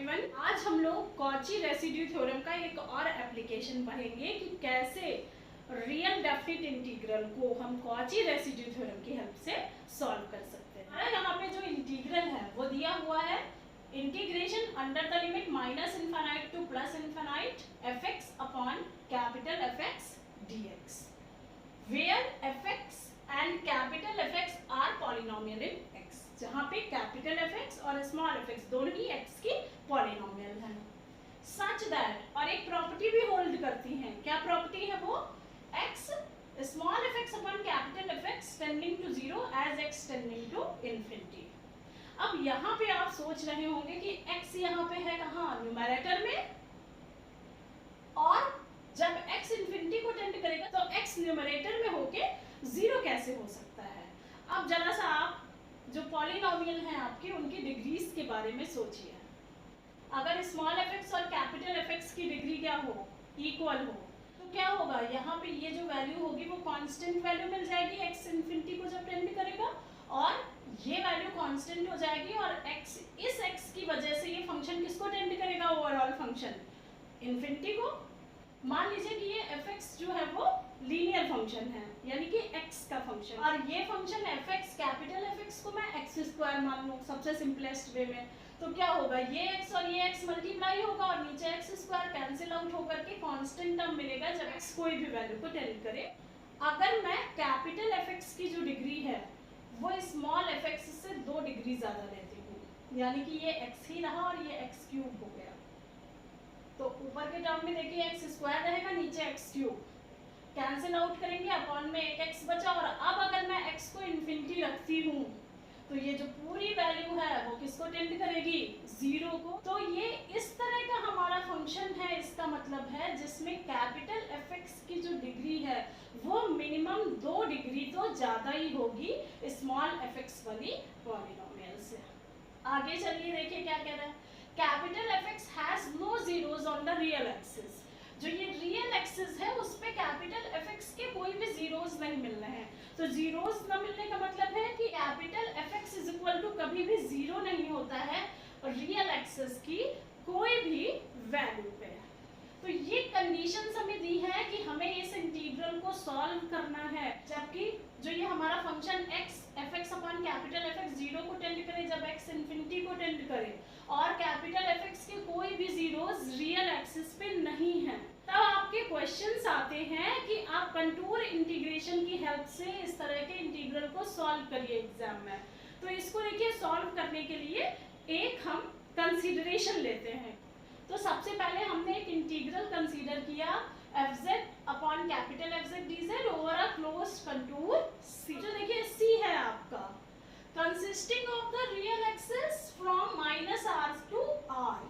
Everyone, आज हम लोग कॉची रेसिड्यू थ्योरम का एक और एप्लीकेशन पढ़ेंगे कि कैसे रियल डेफिनिट इंटीग्रल को हम कॉची रेसिड्यू थ्योरम की हेल्प से सॉल्व कर सकते हैं। यहाँ पे जो इंटीग्रल है वो दिया हुआ है integration under the limit minus infinite to plus infinite f x upon capital F x d x, where f x and capital F x are polynomial in x, जहाँ पे कैपिटल एफ एक्स और small f x दोनों ही x की polynomial है। Such that, और एक property भी होल्ड करती हैं। क्या प्रॉपर्टी है वो? X small f x upon capital F x tending to zero as x tending to infinity. अब यहाँ पे आप सोच रहे होंगे कि x यहाँ पे है कहाँ? न्यूमरेटर में, और जब x इन्फिनिटी को टेंड करेगा तो x न्यूमरेटर में होके जीरो कैसे हो सकता है? अब जरा सा आप जो पॉलिनोमियल हैं आपके उनकी डिग्रीज के बारे में सोचिए। अगर स्मॉल एफ एक्स और कैपिटल एफ एक्स की डिग्री क्या हो? इक्वल हो, तो क्या होगा? यहाँ पे ये जो वैल्यू होगी वो कांस्टेंट वैल्यू मिल जाएगी x इन्फिनिटी को जब टेंड करेगा, और ये वैल्यू कांस्टेंट हो जाएगी, और इस x की वजह से ये फंक्शन किसको टेंड करेगा? ओवरऑल फंक्शन इन्फिनिटी को। मान लीजिए कि ये fx जो है वो लीनियर फंक्शन है, यानी कि x का फंक्शन, और ये फंक्शन fx कैपिटल fx को मैं x स्क्वायर मान लूँ सबसे सिंपलेस्ट वे में, तो क्या होगा? ये x और ये x मल्टीप्लाई होगा और नीचे x स्क्वायर कैंसिल आउट होकर के कांस्टेंट टर्म मिलेगा जब x कोई भी वैल्यू को टेंड करे। अगर मैं कैपिटल fx की जो डिग्री है वो स्मॉल fx से 2 डिग्री ज्यादा लेती हूँ, यानी कि ये x ही रहा और ये x क्यूब हो गया, तो ऊपर के टर्म में देखिए एक्स स्क्वायर रहेगा, नीचे एक्स क्यूब, कैंसिल आउट करेंगे, अपॉन में एक एक्स बचा, और अब अगर मैं एक्स को इन्फिनिटी रखती हूँ तो ये जो पूरी वैल्यू है वो किसको टेंड करेगी? जीरो को। तो ये इस तरह का हमारा फंक्शन है, इसका मतलब है जिसमें कैपिटल एफ एक्स की जो डिग्री है वो मिनिमम 2 डिग्री तो ज्यादा ही होगी स्मॉल एफ एक्स वाली पॉलिनोमियल से। आगे चलिए देखिए क्या कह रहा है। Capital F x has no zeros on the real axis. जो ये रियल एक्सिस है उस पे कैपिटल एफ एक्स के कोई भी जीरोज नहीं मिल रहे हैं, तो जीरोज न मिलने का मतलब है कि capital F x is equal to कभी भी जीरो नहीं होता है रियल एक्सिस की कोई भी वैल्यू पे। तो ये कंडीशंस हमें दी है कि हमें इस इंटीग्रल को सॉल्व करना है, जबकि जो ये हमारा function x F x upon capital F x zero को टेंड करे जब x इन्फिनिटी को टेंड करे, और कैपिटल एफ एक्स के कोई भी जीरोस रियल एक्सिस पे नहीं है, तब आपके क्वेश्चंस आते हैं कि आप कंटूर इंटीग्रेशन की हेल्प से इस तरह के इंटीग्रल को सॉल्व करिए एग्जाम में। तो इसको देखिए, सॉल्व करने के लिए एक हम कंसीडरेशन लेते हैं। तो सबसे पहले हमने एक इंटीग्रल कंसीडर किया fz upon capital fz dz over a closed contour c। जो देखिए c है आपका, consisting of the real axis from minus r to r।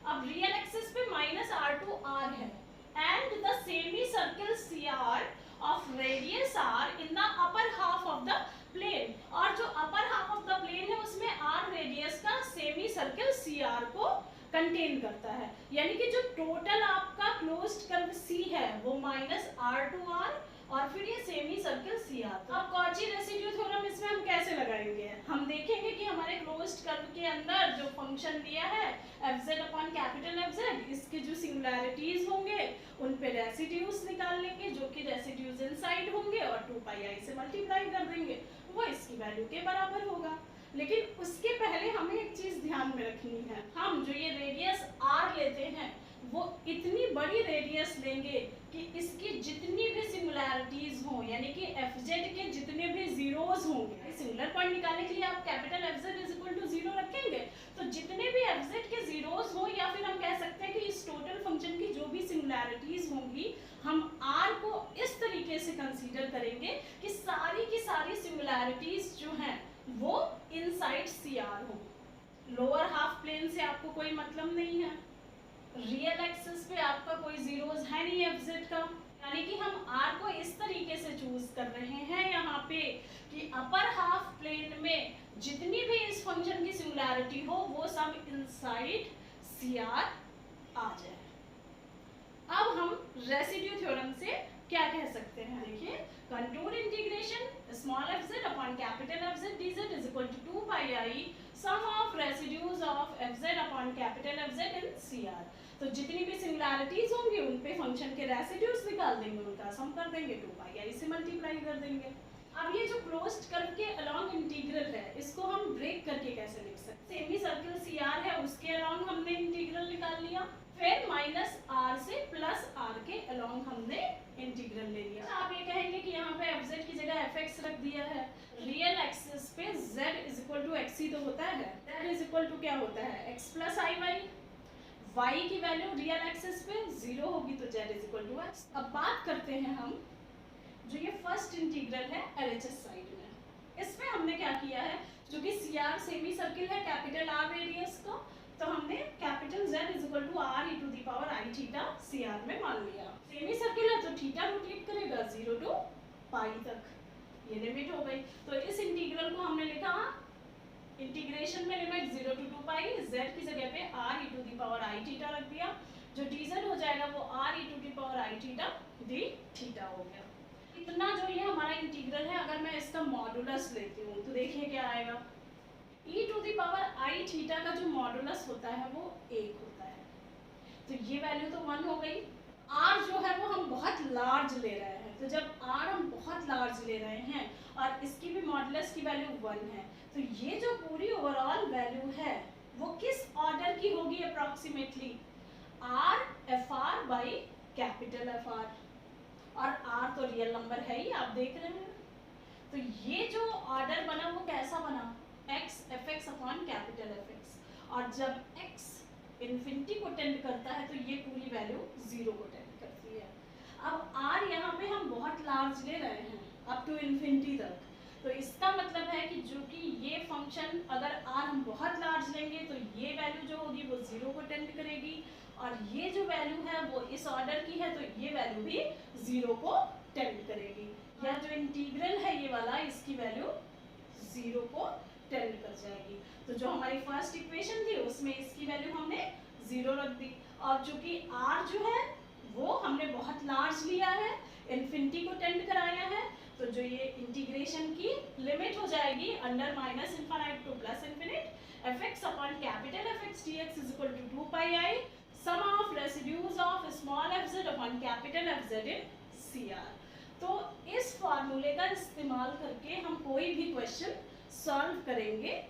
अब रियल एक्सिस पे माइनस r टू r है, and the semi circle cr of radius r in the upper half of the plane, और जो upper half of the plane है उसमें r radius का semi circle cr को contain करता है, यानी कि जो टोटल आपका क्लोज्ड कर्व C है वो माइनस r टू r और फिर ये सेमी सर्कल CR। अब कॉची रेसिड्यू थ्योरम इसमें हम कैसे लगाएंगे? हम देखेंगे कि हमारे क्लोज्ड कर्व के अंदर जो फंक्शन दिया है fz अपॉन कैपिटल fz, इसके जो सिंगुलैरिटीज होंगे उन पे रेसिड्यूज निकाल लेंगे, जो कि रेसिड्यूज इनसाइड होंगे, और 2πi से मल्टीप्लाई कर देंगे, वो इसकी वैल्यू के बराबर होगा। लेकिन उसके पहले हमें एक चीज ध्यान में रखनी है, हम जो ये रेडियस r लेते हैं वो इतनी बड़ी रेडियस लेंगे कि इसकी जितनी भी सिंगुलैरिटीज हों, यानी कि fz के जितने भी जीरोज होंगे, सिंगुलर पॉइंट निकालने के लिए आप capital fz is equal to zero रखेंगे, तो जितने भी fz के जीरोज हो, या फिर हम कह सकते हैं कि इस टोटल फंक्शन की जो भी सिंगुलैरिटीज होंगी हम r को इस तरीके से कंसीडर करेंगे कि सारी की सारी सिंगुलैरिटीज जो हैं वो इनसाइड CR हो। लोअर हाफ प्लेन से आपको कोई मतलब नहीं है, रियल एक्सिस पे आपका कोई जीरोज है नहीं fz का, यानी कि हम r को इस तरीके से चूज कर रहे हैं यहाँ पे कि अपर हाफ प्लेन में जितनी भी इस फंक्शन की सिंगुलैरिटी हो वो सब इनसाइड CR आ जाए। अब हम रेसिड्यू थ्योरम से क्या कह सकते हैं? देखिए, contour integration small fz upon capital fz dz is equal to 2πi sum of residues of f z upon capital F z in C R. तो जितनी भी सिमिलैरिटीज होंगी उन पे फंक्शन के रेसिड्यूज निकाल देंगे, उनका सम कर देंगे, 2 पाई से मल्टीप्लाई कर देंगे। अब ये जो क्लोज्ड कर्व के अलॉन्ग इंटीग्रल है इसको हम ब्रेक करके कैसे लिख सकते हैं? सेमी सर्कल सी आर है उसके अलॉन्ग हमने इंटीग्रल निकाल लिया, फिर माइनस आर से प्लस आर के अलॉन्ग हमने इंटीग्रल ले लिया। आप ये कहेंगे कि यहाँ पे एफ जेड की जगह एफ एक्स रख दिया है, रियल एक्सिस पे z is equal to x ही तो होता है, z इज इक्वल टू क्या होता है x plus i y, y की वैल्यू रियल एक्सिस पे 0 होगी तो z is equal to x। अब बात करते हैं हम जो ये फर्स्ट इंटीग्रल है LHS साइड में, इसमें हमने क्या किया है, जो कि सी आर सेमी सर्किल है कैपिटल आर रेडियस का, तो हमने कैपिटल Z is equal to R e to the power i theta C R में मान लिया। सेमी सर्किल है तो थीटा रोटेट करेगा 0 टू पाई तक, ये लिमिट हो गई। तो इस इंटीग्रल को हमने लिखा इंटीग्रेशन में लिमिट 0 टू 2 पाई, z की जगह पे r e to the power i theta रख दिया, जो dz हो जाएगा वो r e to the power i theta d theta हो गया। इतना जो ये हमारा इंटीग्रल है, अगर मैं इसका मॉडुलस लेती हूँ तो देखिए क्या आएगा, e to the power i theta का जो मॉडुलस होता है वो 1 होता है, तो ये वैल्यू तो 1 हो गई। r जो है वो हम बहुत लार्ज ले रहे हैं, तो जब r हम बहुत लार्ज ले रहे हैं और इसकी भी मॉडुलस की वैल्यू 1 है, तो ये जो पूरी ओवरऑल वैल्यू है वो किस ऑर्डर की होगी approximately, r F R by capital F R, और r तो रियल नंबर है ही, आप देख रहे हैं। तो ये जो ऑर्डर बना वो कैसा बना, x F x upon capital F x, और जब x इन्फिनिटी को टेंड करता है तो ये पूरी वैल्यू 0 को टेंड करती है। अब r यहाँ पे हम बहुत लार्ज ले रहे हैं अप टू इन्फिनिटी तक, तो इसका मतलब है कि जो कि ये फंक्शन अगर r हम बहुत लार्ज लेंगे तो ये वैल्यू जो होगी वो 0 को टेंड करेगी, और ये जो वैल्यू है वो इस ऑर्डर की है तो ये वैल्यू भी 0 को टेंड करेगी। या जो इंटीग्रल है ये वाला, इसकी वैल्यू 0 को टेंड कर जाएगी। तो जो हमारी फर्स्ट इक्वेशन थी उसमें इसकी वैल्यू हमने 0 रख दी, और चूंकि r जो है वो हमने बहुत लार्ज लिया है, इन्फिनिटी को टेंड कराया है, तो जो ये इंटीग्रेशन की लिमिट हो जाएगी under minus infinite to plus infinite f x upon capital F x d x is equal to 2 pi i sum of residues of small f z upon capital F z in C R. तो इस फार्मूले का इस्तेमाल करके हम कोई भी question solve करेंगे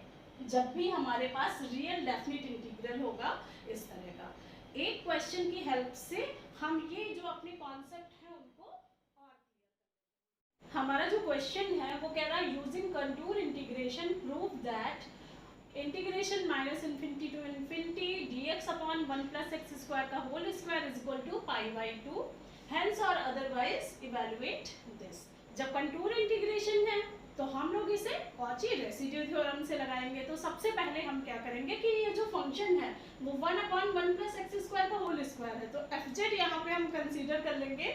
जब भी हमारे पास रियल डेफिनिट इंटीग्रल होगा इस तरह का। एक क्वेश्चन की हेल्प से हम ये जो अपने कॉन्सेप्ट है उनको और क्लियर। हमारा जो क्वेश्चन है वो कह रहा है using contour integration prove that integration minus infinity to infinity dx upon 1 plus x square का whole square is equal to pi by 2, hence और अदरवाइज इवैल्यूएट दिस। जब कंटूर इंटीग्रेशन है तो हम लोग इसे कॉची रेसिड्यू थ्योरम से लगाएंगे। तो सबसे पहले हम क्या करेंगे कि ये जो फंक्शन है वो 1 अपॉन 1 प्लस एक्स स्क्वायर का होल स्क्वायर है, तो एफ जेड यहाँ पे हम कंसीडर कर लेंगे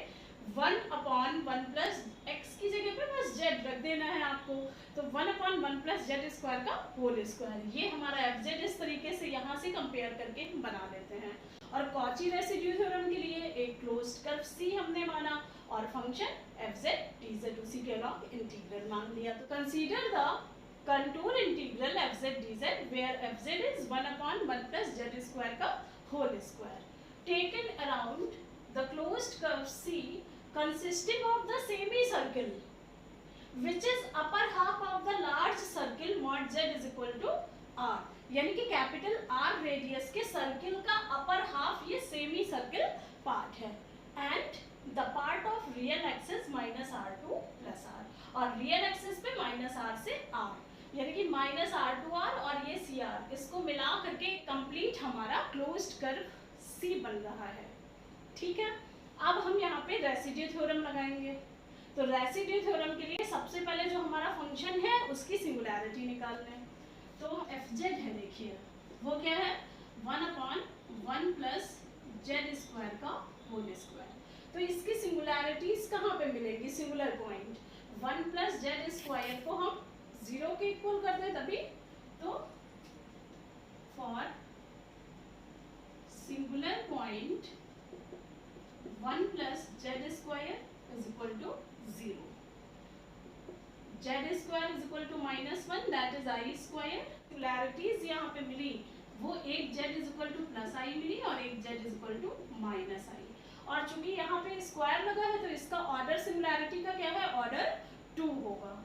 1 अपॉन 1 प्लस एक्स की जगह पे बस जेड रख देना है आपको, तो 1 अपॉन 1 प्लस जेड स्क्वायर का होल स्क्वायर, ये हमारा एफ जेड इस तरीके से यहाँ से कंपेयर करके हम बना लेते हैं। और कॉची रेसिड्यू थ्योरम के लिए एक क्लोज्ड कर्व सी हमने माना और function f z d z उसी के अलॉन्ग इंटीग्रल मान लिया। तो consider the contour integral f z d z where f z is 1 upon 1 plus z square का whole square taken around the closed curve C consisting of the semicircle which is upper half of the large circle mod z is equal to r, यानी कि capital R radius के circle का upper half ये semi circle part है, and the part of real axis minus R to plus R, और real axis पे minus R से R, यानी कि माइनस आर टू आर और ये सी आर, इसको मिला करके कंप्लीट हमारा क्लोज्ड कर्व सी बन रहा है। ठीक है, अब हम यहाँ पे रेसिड्यू थ्योरम लगाएंगे। तो रेसिड्यू थ्योरम के लिए सबसे पहले जो हमारा फंक्शन है उसकी सिंगुलैरिटी निकाल लें। तो एफ जेड है, देखिए वो क्या है 1 अपॉन 1 प्लस जेड स्क्वायर का होल स्क्वायर। तो इसकी सिंगुलैरिटीज कहाँ पे मिलेंगी, singular point 1 plus z square को हम 0 के इक्वल कर दें तभी, तो for singular point 1 plus z square is equal to 0, z square is equal to -1 that is i square. Similarities यहाँ पे मिली वो एक z is equal to plus i मिली और एक z is equal to minus आई। और चूंकि यहाँ पे स्क्वायर लगा है तो इसका ऑर्डर सिमिलैरिटी का क्या है, ऑर्डर 2 होगा।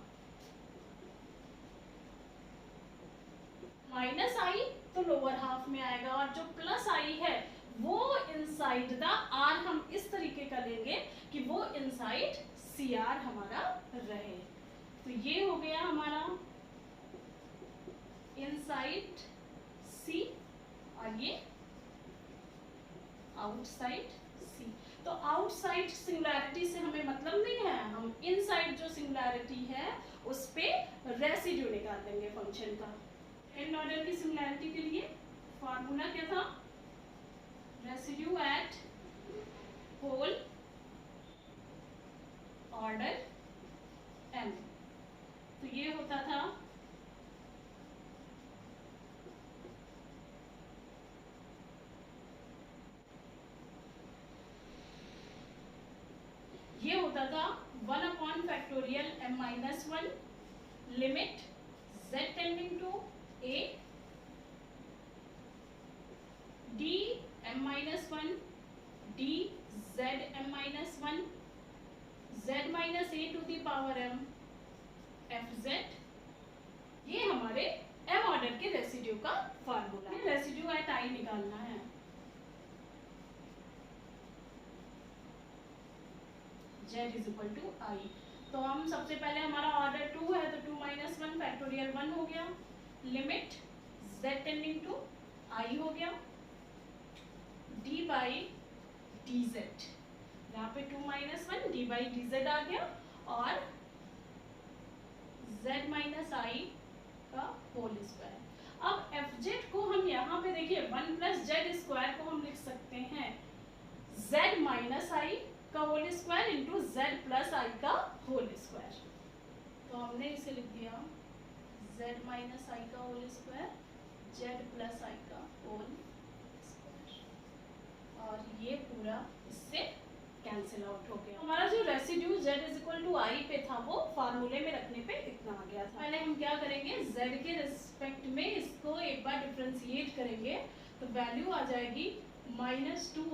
माइनस आई तो लोअर हाफ में आएगा और जो प्लस आई है वो इनसाइड द आर हम इस तरीके का लेंगे कि वो इनसाइड सी आर हमारा रहे। तो ये हो गया हमारा इनसाइड सी और ये आउटसाइड सी। तो आउटसाइड सिंगुलैरिटी से हमें मतलब नहीं है, हम इनसाइड जो सिंगुलैरिटी है उस पे रेसिड्यू निकाल देंगे फंक्शन का। सेकंड ऑर्डर की सिंगुलैरिटी के लिए फॉर्मूला क्या था, residue at whole order m। तो ये होता था ये होता था 1/फैक्टोरियल m-1 limit z tending to a d m-1 d z m-1 z minus a to the power m fz। ये हमारे m ऑर्डर के रेसिड्यू का फार्मूला है। रेसिड्यू एट i निकालना है। z is equal to i। तो हम सबसे पहले हमारा ऑर्डर 2 है तो 2 - 1 फैक्टोरियल 1 हो गया, limit z tending to i हो गया d बाई dz। यहाँ पे 2 - 1 d बाई dz आ गया और z माइनस आई का होल स्क्वायर। अब fz को हम यहाँ पे देखिए 1 + z स्क्वायर को हम लिख सकते हैं z माइनस आई का whole square into z plus i का होल स्क्वायर। तो हमने इसे लिख दिया z माइनस आई का whole square z plus i का होल स्क्वायर और ये पूरा इससे कैंसिल आउट हो गया। हमारा जो residue z is equal to i पे था वो फार्मूले में रखने पे इतना आ गया था। पहले हम क्या करेंगे, z के रिस्पेक्ट में इसको एक बार डिफरेंशिएट करेंगे तो वैल्यू आ जाएगी -2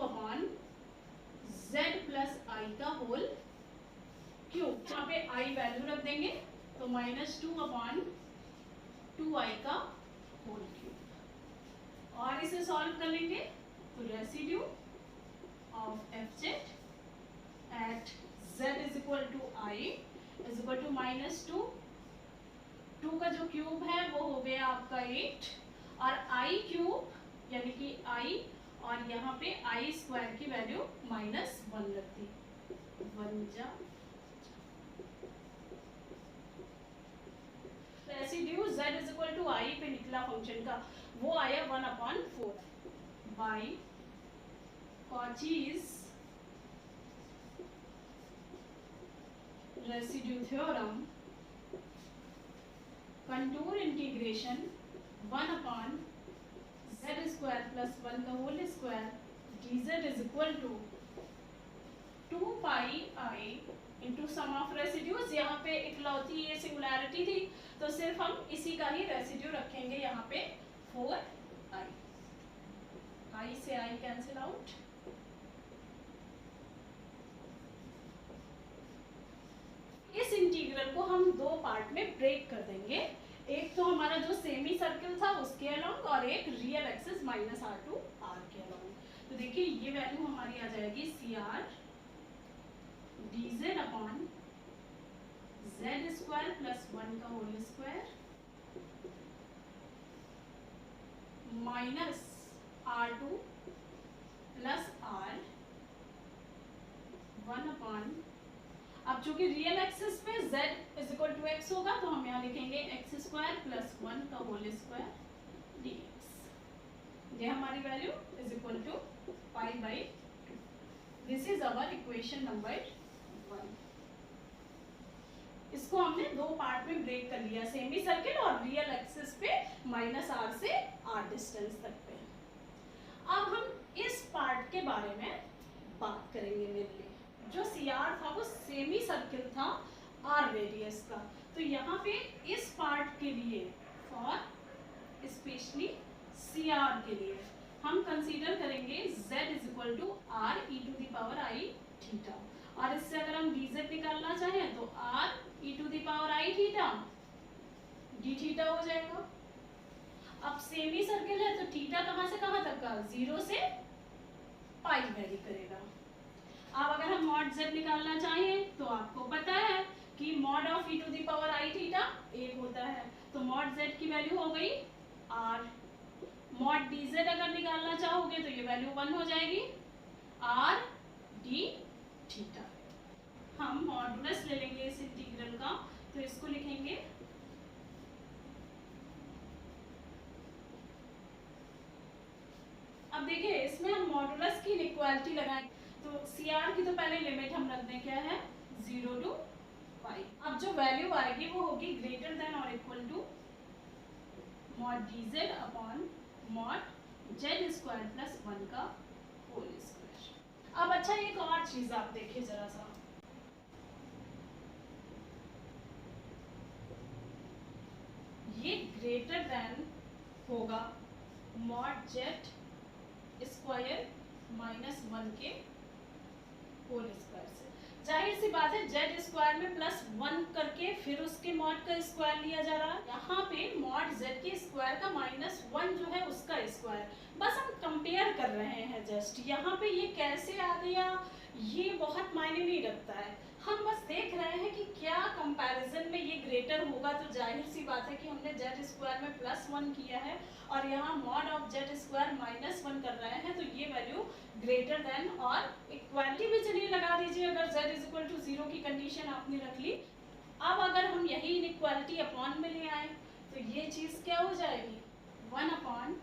z प्लस आई का होल क्यूब। यहाँ पे i वैल्यू रख देंगे तो -2 2i का होल क्यूब। और इसे सॉल्व कर लेंगे तो residue of fz at z is equal to i is equal to -2 2 का जो क्यूब है वो हो गया आपका 8 और i क्यूब यानी कि i और यहाँ पे i स्क्वायर की वैल्यू -1 रख दी, 1 जा। Residue z is equal to i पे निकला फंक्शन का वो आया 1/4 by Cauchy's residue theorem contour integration 1/z² plus 1 का whole square dz is equal to 2 pi i into sum of residues. यहाँ पे इकलौती ये सिंगुलैरिटी थी तो सिर्फ हम इसी का ही रेसिड्यू रखेंगे यहाँ पे 4i। i से i कैंसिल आउट। इस इंटीग्रल को हम दो पार्ट में ब्रेक कर देंगे, एक तो हमारा जो सेमी सर्किल था उसके अलोंग और एक real axis -r to r के अलोंग। तो देखिए ये वैल्यू हमारी आ जाएगी CR dz upon z² plus 1 का whole square minus R2 plus R 1/। अब चूंकि रियल एक्सिस पे z is equal to x होगा तो हम यहाँ लिखेंगे x² प्लस 1 का होल स्क्वायर dx। ये हमारी value is equal to π/2। This is our equation number 1। इसको हमने दो पार्ट में ब्रेक कर लिया, सेमी सर्किल और रियल एक्सिस पे -r से r डिस्टेंस तक पे। अब हम इस पार्ट के बारे में बात करेंगे मेनली। जो CR था वो सेमी सर्किल था r रेडियस का, तो यहाँ पे इस पार्ट के लिए फॉर स्पेशली CR के लिए हम कंसीडर करेंगे z is equal to r e to the power i theta, और इससे अगर हम dz निकालना चाहें तो r e to the power i theta d theta हो जाएगा। अब सेमी सर्किल है तो थीटा कहाँ से कहाँ तक का, 0 से पाई वैरी करेगा। अब अगर हम मॉड z निकालना चाहें तो आपको पता है कि mod of e to the power i theta 1 होता है, तो मॉड z की वैल्यू हो गई r। मॉड dz अगर निकालना चाहोगे तो ये वैल्यू 1 हो जाएगी r d थीटा। हम मॉडुलस ले लेंगे इस इंटीग्रल का, तो इसको लिखेंगे अब देखिए इसमें हम मॉडुलस की इनइक्वालिटी लगाएं, तो CR की तो पहले लिमिट हम रख दें, क्या है 0 टू पाई। अब जो वैल्यू आएगी वो होगी ग्रेटर देन और equal to mod dz upon mod z square plus 1 का होल स्क्वायर। अब अच्छा एक और चीज आप देखिए जरा सा, ये ग्रेटर देन होगा मॉड z स्क्वायर माइनस 1 के होल स्क्वायर से। जाहिर सी बात है z स्क्वायर में प्लस 1 करके फिर उसके मॉड का स्क्वायर लिया जा रहा है, यहाँ पे मॉड z के स्क्वायर का माइनस 1 जो है उसका स्क्वायर, बस हम कंपेयर कर रहे हैं जस्ट। यहाँ पे ये कैसे आ गया ये बहुत मायने नहीं रखता है, हम बस देख रहे हैं कि क्या कंपैरिजन में ये ग्रेटर होगा, तो जाहिर सी बात है कि हमने z स्क्वायर में प्लस 1 किया है और यहाँ mod of z square minus 1 कर रहे हैं, तो ये वैल्यू ग्रेटर देन, और इक्वालिटी भी चलिए लगा दीजिए अगर z इज इक्वल टू 0 की कंडीशन आपने रख ली। अब अगर हम यही इनइक्वालिटी अपॉन में ले आए तो ये चीज़ क्या हो जाएगी 1 upon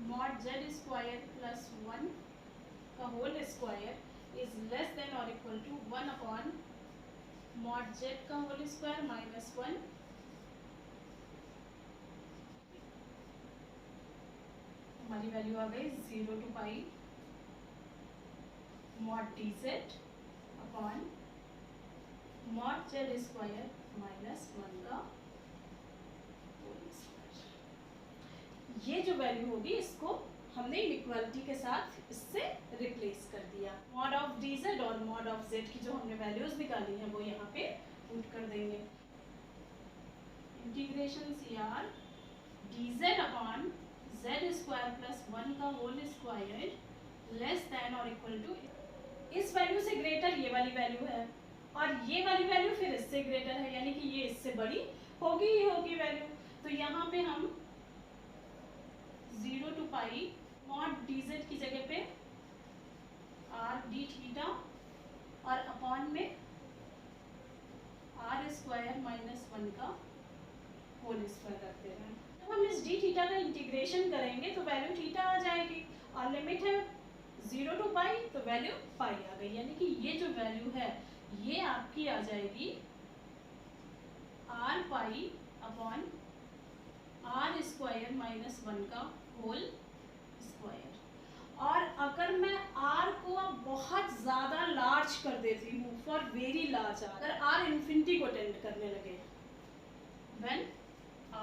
mod z square plus 1 का whole square is less than or equal to 1 upon mod z का होल स्क्वायर माइनस 1 हमारी वैल्यू आ गई 0 to pi mod dz upon mod z square minus 1 का होल स्क्वायर। ये जो value होगी इसको हमने इनइक्वालिटी के साथ इससे रिप्लेस कर दिया। मॉड ऑफ dz और मॉड ऑफ z की जो हमने वैल्यूज निकाली हैं वो यहाँ पे पुट कर देंगे। Integration CR dz upon z square plus 1 का होल स्क्वायर लेस देन और इक्वल टू, इस वैल्यू से ग्रेटर ये वाली वैल्यू है और ये वाली वैल्यू फिर इससे ग्रेटर है, यानी कि ये इससे बड़ी होगी ही होगी वैल्यू। तो यहाँ पे हम 0 टू पाई मॉड dz की जगह पे r d थीटा और अपॉन में r स्क्वायर माइनस 1 का होल स्क्वायर रख दे रहे हैं। जब हम इस d थीटा का इंटीग्रेशन करेंगे तो वैल्यू थीटा आ जाएगी और लिमिट है 0 टू पाई, तो वैल्यू पाई आ गई, यानी कि ये जो वैल्यू है ये आपकी आ जाएगी r pi upon r square minus 1 का होल स्क्वायर। और अगर मैं r को बहुत ज़्यादा लार्ज कर देती हूँ, फॉर वेरी लार्ज, अगर r इन्फिनिटी को टेंड करने लगे, when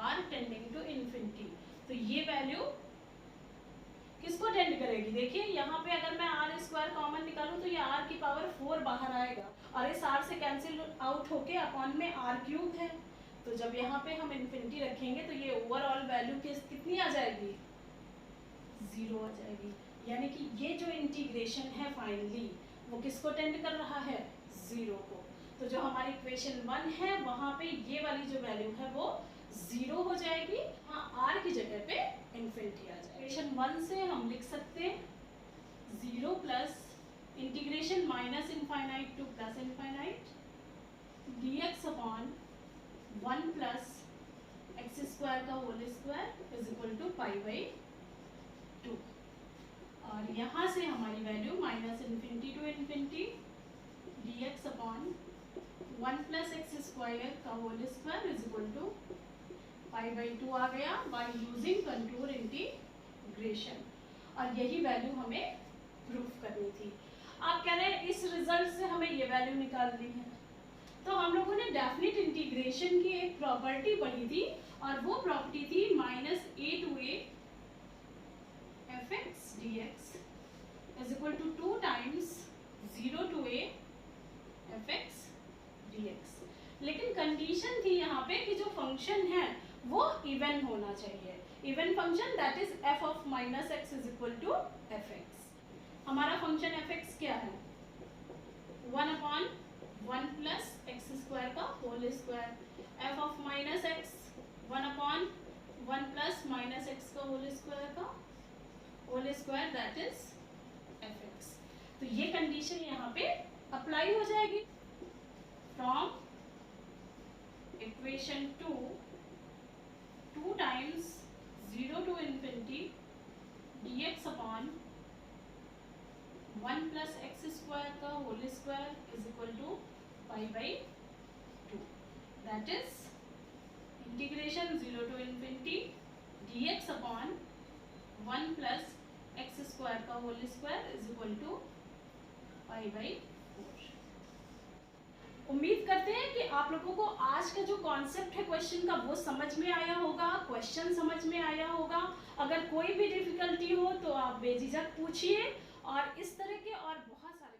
r tending to infinity, तो ये वैल्यू किसको टेंड करेगी, देखिए यहाँ पे अगर मैं r स्क्वायर कॉमन निकालूँ तो ये r की पावर 4 बाहर आएगा और इस r से कैंसिल आउट होके अपॉन में r क्यूब है, तो जब यहाँ पे हम इन्फिनिटी रखेंगे तो ये ओवरऑल वैल्यू कितनी आ जाएगी 0 आ जाएगी, यानी कि ये जो इंटीग्रेशन है फाइनली वो किसको टेंड कर रहा है 0 को। तो जो हमारी इक्वेशन 1 है वहाँ पे ये वाली जो वैल्यू है वो 0 हो जाएगी, हाँ r की जगह पे इन्फिनिटी आ जाएगी। इक्वेशन 1 से हम लिख सकते हैं 0 plus integration minus infinite to plus infinite dx upon 1 plus x square का whole square is equal to pi by 2, और यहाँ से हमारी value minus infinity to infinity dx upon 1 plus x square का whole square is equal to pi by 2 आ गया by using contour integration, और यही वैल्यू हमें प्रूफ करनी थी। आप कह रहे हैं इस रिजल्ट से हमें ये वैल्यू निकालनी है, तो हम लोगों ने डेफिनेट इंटीग्रेशन की एक प्रॉपर्टी पढ़ी थी और वो प्रॉपर्टी थी -a/a fx dx is equal to 2 times 0 to a fx dx। लेकिन कंडीशन थी यहाँ पे कि जो फंक्शन है वो इवन होना चाहिए, even function that is f of -x is equal to fx। हमारा फंक्शन fx क्या है, 1/1 प्लस एक्स स्क्वायर का whole square, f of -x 1/1 plus -x का whole square that is fx। तो ये कंडीशन यहाँ पे अप्लाई हो जाएगी। From equation 2 times 0 to infinity dx upon 1 plus x square का whole square is equal to π/2 that is integration 0 to infinity dx upon 1 plus x square का whole square is equal to π/4। उम्मीद करते हैं कि आप लोगों को आज का जो कॉन्सेप्ट है क्वेश्चन का वो समझ में आया होगा, क्वेश्चन समझ में आया होगा। अगर कोई भी डिफिकल्टी हो तो आप बेझिझक पूछिए और इस तरह के और बहुत सारे